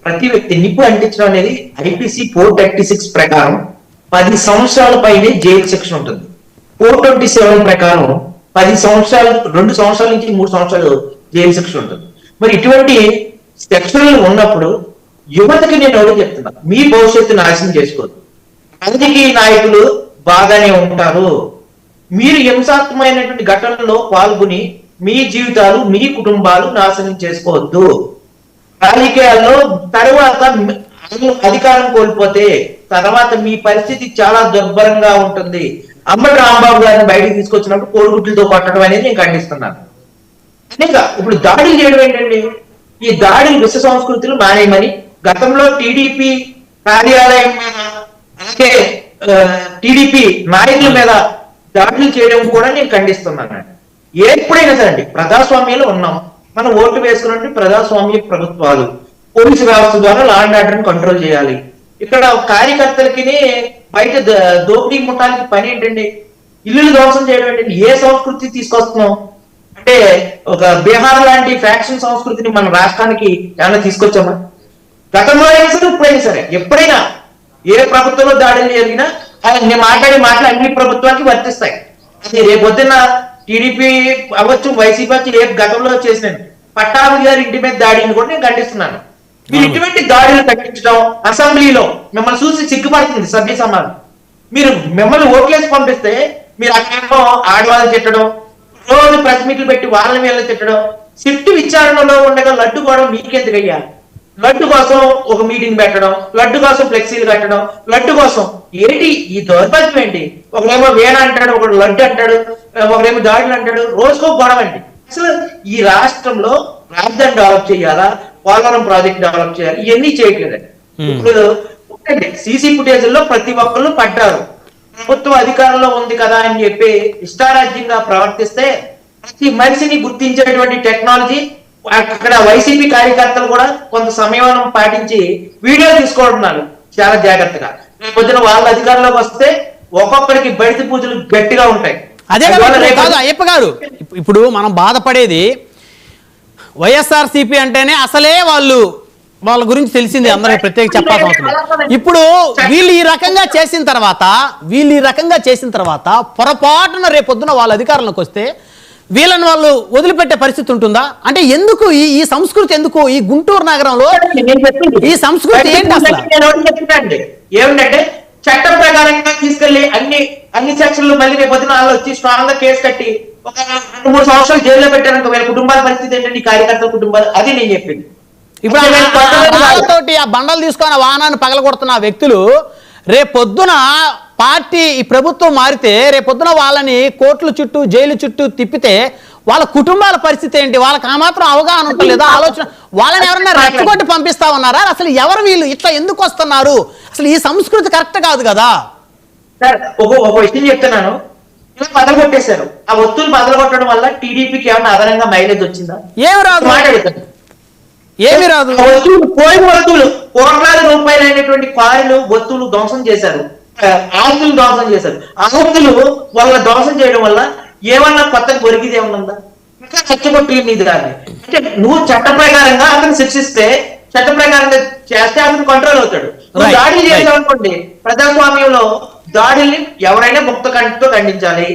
ప్రతి వ్యక్తి నిప్పు అంటించడం అనేది ఐపీసీ 436 ప్రకారం 10 సంవత్సరాల పైనే జైలు శిక్ష ఉంటుంది. 427 ప్రకారం 10 సంవత్సరాలు 2 సంవత్సరాల నుంచి 3 సంవత్సరాలు జైలు శిక్ష ఉంటుంది. మరి ఇటువంటి శిక్షలు ఉన్నప్పుడు యువతకి నేను ఒకటి చెప్తున్నా, మీ భవిష్యత్తు నాశనం చేసుకోవద్దు. రాజకీయ నాయకులు బాగానే ఉంటారు, మీరు హింసాత్మకమైనటువంటి ఘటనలో పాల్గొని మీ జీవితాలు మీ కుటుంబాలు నాశనం చేసుకోవద్దు. రాజకీయాల్లో తర్వాత అధికారం కోల్పోతే తర్వాత మీ పరిస్థితి చాలా దుర్భరంగా ఉంటుంది. అంబటి రాంబాబు గారిని బయటకు తీసుకొచ్చినప్పుడు కోడిగుడ్లతో కొట్టడం అనేది నేను ఖండిస్తున్నాను. అనేక ఇప్పుడు దాడులు చేయడం ఏంటండి? ఈ దాడులు విశ్వ సంస్కృతులు మానేయమని గతంలో టీడీపీ కార్యాలయం మీద అలాగే టీడీపీ నాయకుల మీద దాడులు చేయడం కూడా నేను ఖండిస్తున్నాను. ఎప్పుడైనా సరే అండి, ప్రజాస్వామ్యంలో ఉన్నాం, మనం ఓట్లు వేసుకున్నట్టు ప్రజాస్వామ్య ప్రభుత్వాలు పోలీసు వ్యవస్థ ద్వారా లా అండ్ ఆర్డర్ కంట్రోల్ చేయాలి. ఇక్కడ కార్యకర్తలకి బయట దోపిడీ ముఠాలకి పని ఏంటండి? ఇల్లులు ధ్వంసం చేయడం ఏంటండి? ఏ సంస్కృతి తీసుకొస్తున్నాం అంటే ఒక బీహార్ లాంటి ఫ్యాక్షన్ సంస్కృతిని మన రాష్ట్రానికి ఏమైనా తీసుకొచ్చామా? గతంలో అయినా సరే ఇప్పుడైనా సరే ఎప్పుడైనా ఏ ప్రభుత్వంలో దాడులు జరిగినా నేను మాట్లాడే మాటలు అన్ని ప్రభుత్వానికి వర్తిస్తాయి. అది రేపొద్దున్న టీడీపీ అవ్వచ్చు, వైసీపీ వచ్చి రేపు గతంలో చేసినాను పట్టాభి గారి ఇంటి మీద దాడిని కూడా నేను ఖండిస్తున్నాను. మీరు ఇటువంటి దాడులు ఖండించడం, అసెంబ్లీలో మిమ్మల్ని చూసి సిగ్గుపడుతుంది సభ్య సమాజం. మీరు మిమ్మల్ని ఓట్లేసి పంపిస్తే మీరు అక్కడ ఆడవాళ్ళని తిట్టడం, రోజు ప్రెస్ మీట్లు పెట్టి వాళ్ళని వీళ్ళని తిట్టడం, షిఫ్ట్ విచారణలో ఉండగా లడ్డు కూడా మీకెందుకయ్యా? లడ్డు కోసం ఒక మీటింగ్ పెట్టడం, లడ్డు కోసం ఫ్లెక్సీలు కట్టడం, లడ్డు కోసం ఏంటి ఈ దౌర్భాగ్యం ఏంటి? ఒకరేమో వేణ అంటాడు, ఒకడు లడ్డు అంటాడు, ఒకరేమో దాడులు అంటాడు, రోజుకో గొడవ అండి. అసలు ఈ రాష్ట్రంలో రాజధాని డెవలప్ చేయాలా, పోలవరం ప్రాజెక్ట్ డెవలప్ చేయాలి, ఇవన్నీ చేయట్లేదండి. ఇప్పుడు సీసీ ఫుటేజ్ లో ప్రతి ఒక్కళ్ళు పడ్డారు. ప్రభుత్వం అధికారంలో ఉంది కదా అని చెప్పి ఇష్టారాజ్యంగా ప్రవర్తిస్తే ప్రతి మనిషిని గుర్తించేటువంటి టెక్నాలజీ అక్కడ వైసీపీ కార్యకర్తలు కూడా కొంత సమయం పాటించి వీడియో తీసుకుంటున్నారు చాలా జాగ్రత్తగా. పొద్దున వాళ్ళ అధికారంలోకి వస్తే ఒక్కొక్కరికి బయట పూజలు గట్టిగా ఉంటాయి. అదే కాదు అయ్యప్ప గారు, ఇప్పుడు మనం బాధపడేది వైఎస్ఆర్సీపీ అంటేనే అసలే వాళ్ళ గురించి తెలిసింది అందరికి ప్రత్యేక చెప్పాల్సిన అవసరం. ఇప్పుడు వీళ్ళు ఈ రకంగా చేసిన తర్వాత పొరపాటున రేపొద్దున వాళ్ళ అధికారంలోకి వస్తే వీళ్ళని వాళ్ళు వదిలిపెట్టే పరిస్థితి ఉంటుందా? అంటే ఎందుకు ఈ సంస్కృతి, ఎందుకు ఈ గుంటూరు నగరంలో ఈ సంస్కృతి ఏంటి అసలు? ఏమిటంటే చట్టం ప్రకారంగా తీసుకెళ్లి అన్ని సెక్షన్లు మళ్ళీ రేపు పొద్దున వాళ్ళు వచ్చి స్ట్రాంగ్ గా కేసు కట్టి ఒక 2-3 సంవత్సరాలు జైల్లో పెట్టారనుకో, వీళ్ళ కుటుంబాల పరిస్థితి ఏంటంటే కార్యకర్తల కుటుంబాలు, అది నేను చెప్పింది. ఇప్పుడు వాళ్ళతోటి ఆ బండలు తీసుకొని వాహనాన్ని పగలగొడుతున్న వ్యక్తులు రేపొద్దున పార్టీ ఈ ప్రభుత్వం మారితే రేపొద్దున వాళ్ళని కోర్టుల చుట్టూ జైలు చుట్టూ తిప్పితే వాళ్ళ కుటుంబాల పరిస్థితి ఏంటి? వాళ్ళకి ఆ మాత్రం అవగాహన ఉంటలేదా? ఆలోచన వాళ్ళని ఎవరన్నా రెచ్చగొట్టి పంపిస్తా ఉన్నారా? అసలు ఎవరు వీళ్ళు ఇట్లా ఎందుకు వస్తున్నారు? అసలు ఈ సంస్కృతి కరెక్ట్ కాదు కదా. ఒక విషయం చెప్తున్నాను, ఇలా బదలగొట్టేశారు. ఆ వస్తువులు బదలగొట్టడం వల్ల టీడీపీకి ఏమైనా అదనంగా మైలేజ్ వచ్చిందా? ఏమి రాదు, మాట్లాడతాను. ఏమి రాదు. పోయిన వస్తువులు కోట్లాది రూపాయలు అయినటువంటి కారులు వస్తువులు ధ్వంసం చేశారు, ఆస్తులు ధ్వంసం చేశారు. ఆస్తులు వాళ్ళ ధ్వంసం చేయడం వల్ల ఏమన్నా కొత్తగా ఒరిగిది ఏమన్నా ఇంకా చచ్చగొట్టి నీది దాన్ని అంటే నువ్వు చట్ట ప్రకారంగా అతను శిక్షిస్తే చట్ట ప్రకారంగా చేస్తే అతను కంట్రోల్ అవుతాడు. నువ్వు దాడులు చేసావు అనుకోండి, ప్రజాస్వామ్యంలో దాడుల్ని ఎవరైనా ముక్త కంటితో ఖండించాలి.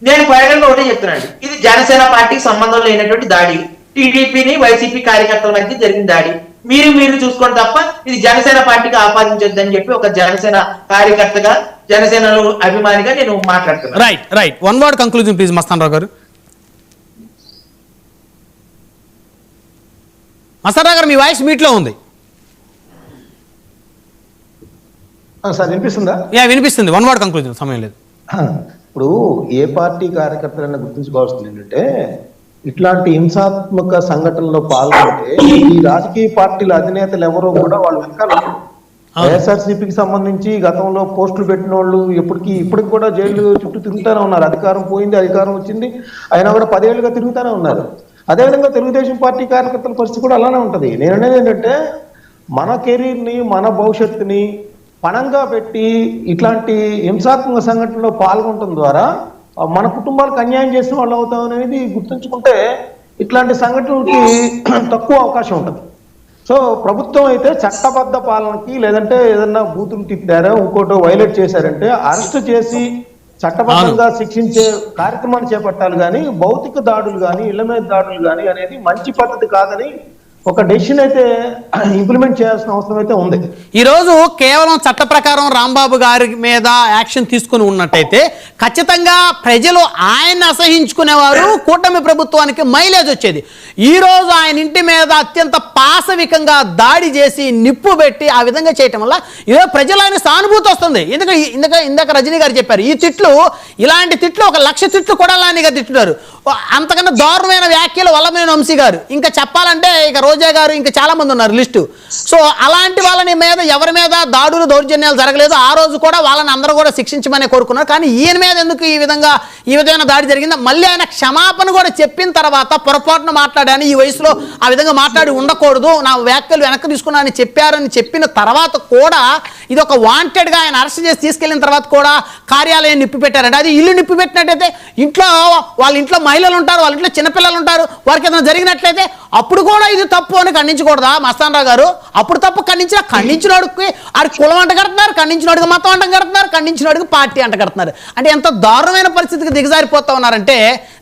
నేను ఫైనల్ గా ఒకటే చెప్తున్నాను, ఇది జనసేన పార్టీకి సంబంధం లేనటువంటి దాడి, టీడీపీని వైసీపీ కార్యకర్తల మధ్య జరిగిన దాడి. మీరు చూసుకోండి తప్ప ఇది జనసేన పార్టీకి ఆపాదించొద్దని చెప్పి ఒక జనసేన కార్యకర్తగా, జనసేన అభిమానిగా నేను మాట్లాడుతున్నాను. Right one word conclusion please Mastan Rao గారు. మస్తాన్ రావు గారు, మీ వాయిస్ మీట్లో ఉంది సార్, వినిపిస్తుందా? వినిపిస్తుంది. వన్ వర్డ్ కంక్లూజన్, సమయం లేదు. ఇప్పుడు ఏ పార్టీ కార్యకర్తలైనా గుర్తుంచుకోవాల్సింది ఏంటంటే, ఇట్లాంటి హింసాత్మక సంఘటనలో పాల్గొంటే ఈ రాజకీయ పార్టీల అధినేతలు ఎవరో కూడా వాళ్ళు వెనకాల వైఎస్ఆర్సీపీకి సంబంధించి గతంలో పోస్టులు పెట్టిన వాళ్ళు ఇప్పటికి కూడా జైలు చుట్టూ తిరుగుతూనే ఉన్నారు. అధికారం పోయింది, అధికారం వచ్చింది, అయినా కూడా 10 ఏళ్ళుగా తిరుగుతూనే ఉన్నారు. అదేవిధంగా తెలుగుదేశం పార్టీ కార్యకర్తల పరిస్థితి కూడా అలానే ఉంటది. నేను అనేది ఏంటంటే, మన కెరీర్ని మన భవిష్యత్తుని పణంగా పెట్టి ఇట్లాంటి హింసాత్మక సంఘటనలో పాల్గొనడం ద్వారా మన కుటుంబాలకు అన్యాయం చేసిన వాళ్ళు అవుతాం అనేది గుర్తుంచుకుంటే ఇట్లాంటి సంఘటనలకి తక్కువ అవకాశం ఉంటుంది. సో ప్రభుత్వం అయితే చట్టబద్ధ పాలనకి లేదంటే ఏదన్నా బూతులు తిప్పారో ఇంకోటో వైలేట్ చేశారంటే అరెస్ట్ చేసి చట్టబద్ధంగా శిక్షించే కార్యక్రమాన్ని చేపట్టాలి కానీ భౌతిక దాడులు కానీ ఇళ్ల మీద దాడులు కానీ అనేది మంచి పద్ధతి కాదని ఒక డెసిషన్ అయితే ఇంప్లిమెంట్ చేయాల్సిన అవసరం అయితే ఉంది. ఈ రోజు కేవలం చట్ట ప్రకారం రాంబాబు గారి మీద యాక్షన్ తీసుకుని ఉన్నట్టయితే ఖచ్చితంగా ప్రజలు ఆయన అసహించుకునేవారు, కూటమి ప్రభుత్వానికి మైలేజ్ వచ్చేది. ఈ రోజు ఆయన ఇంటి మీద అత్యంత పాశవికంగా దాడి చేసి నిప్పు పెట్టి ఆ విధంగా చేయటం వల్ల ఈరోజు ప్రజలు ఆయన సానుభూతి వస్తుంది. ఇందాక రజనీ గారు చెప్పారు, ఈ తిట్లు ఇలాంటి తిట్లు 1,00,000 తిట్లు కొడాలని గారు తిట్టున్నారు. అంతకన్నా దారుణమైన వ్యాఖ్యలు వల్లభనేని వంశీ గారు, ఇంకా చెప్పాలంటే ఇక రోజా గారు, ఇంకా చాలా మంది ఉన్నారు లిస్టు. సో అలాంటి వాళ్ళని మీద ఎవరి మీద దాడులు దౌర్జన్యాలు జరగలేదు. ఆ రోజు కూడా వాళ్ళని అందరూ కూడా శిక్షించమని కోరుకున్నారు. కానీ ఈయన మీద ఎందుకు ఈ విధమైన దాడి జరిగిందా? మళ్ళీ ఆయన క్షమాపణ కూడా చెప్పిన తర్వాత పొరపాటున మాట్లాడాను, ఈ వయసులో ఆ విధంగా మాట్లాడి ఉండకూడదు, నా వ్యాఖ్యలు వెనక్కి తీసుకున్నానని చెప్పారని చెప్పిన తర్వాత కూడా ఇది ఒక వాంటెడ్గా ఆయన అరెస్ట్ చేసి తీసుకెళ్లిన తర్వాత కూడా కార్యాలయం నిప్పి పెట్టారంటే అది ఇల్లు నిప్పి పెట్టినట్టయితే వాళ్ళ ఇంట్లో మహిళలు ఉంటారు, వాళ్ళ ఇంట్లో చిన్నపిల్లలు ఉంటారు, వారికి ఏదైనా జరిగినట్లయితే అప్పుడు కూడా ఇది తప్పు అని ఖండించకూడదా మస్తాన్ రావు గారు? అప్పుడు తప్పు ఖండించినోడికి అది కులం అంట కడుతున్నారు, ఖండించినోడికి మతం అంట కడుతున్నారు, ఖండించినోడికి పార్టీ అంట కడుతున్నారు. అంటే ఎంత దారుణమైన పరిస్థితికి దిగజారిపోతా ఉన్నారంటే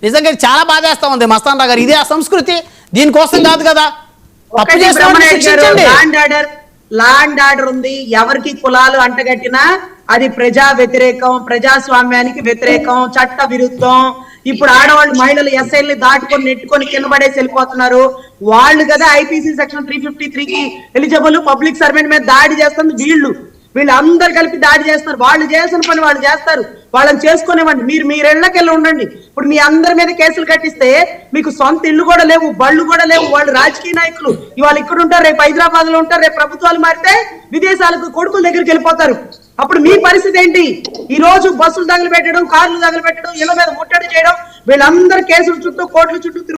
నిజంగా చాలా బాధేస్తా ఉంది మస్తాన్ రావు గారు. ఇదే ఆ సంస్కృతి, దీనికోసం కాదు కదా. తప్పు చేసిన లా అండ్ ఆర్డర్ ఉంది, ఎవరికి కులాలు అంటగట్టినా అది ప్రజా వ్యతిరేకం, ప్రజాస్వామ్యానికి వ్యతిరేకం, చట్ట విరుద్ధం. ఇప్పుడు ఆడవాళ్ళు మహిళలు ఎస్ఐల్ని దాటుకొని నెట్టుకొని కింద పడేసి వెళ్ళిపోతున్నారు. వాళ్ళు కదా ఐపీసీ సెక్షన్ 353కి ఎలిజిబుల్. పబ్లిక్ సర్వెంట్ మీద దాడి చేస్తుంది వీళ్ళందరూ కలిపి దాడి చేస్తారు. వాళ్ళు చేసిన పని వాళ్ళు చేస్తారు, వాళ్ళని చేసుకునేవ్వండి. మీరు ఇళ్ళకెళ్ళి ఉండండి. ఇప్పుడు మీ అందరి మీద కేసులు కట్టిస్తే మీకు సొంత ఇల్లు కూడా లేవు, బళ్ళు కూడా లేవు. వాళ్ళు రాజకీయ నాయకులు ఇవాళ ఇక్కడ ఉంటారు, రేపు హైదరాబాద్ లో ఉంటారు, రేపు ప్రభుత్వాలు మారితే విదేశాలకు కొడుకుల దగ్గరికి వెళ్ళిపోతారు. అప్పుడు మీ పరిస్థితి ఏంటి? ఈ రోజు బస్సులు తగలబెట్టడం, కార్లు తగలబెట్టడం, ఇళ్ల మీద ముట్టడి చేయడం, వీళ్ళందరూ కేసుల చుట్టూ కోర్టుల చుట్టూ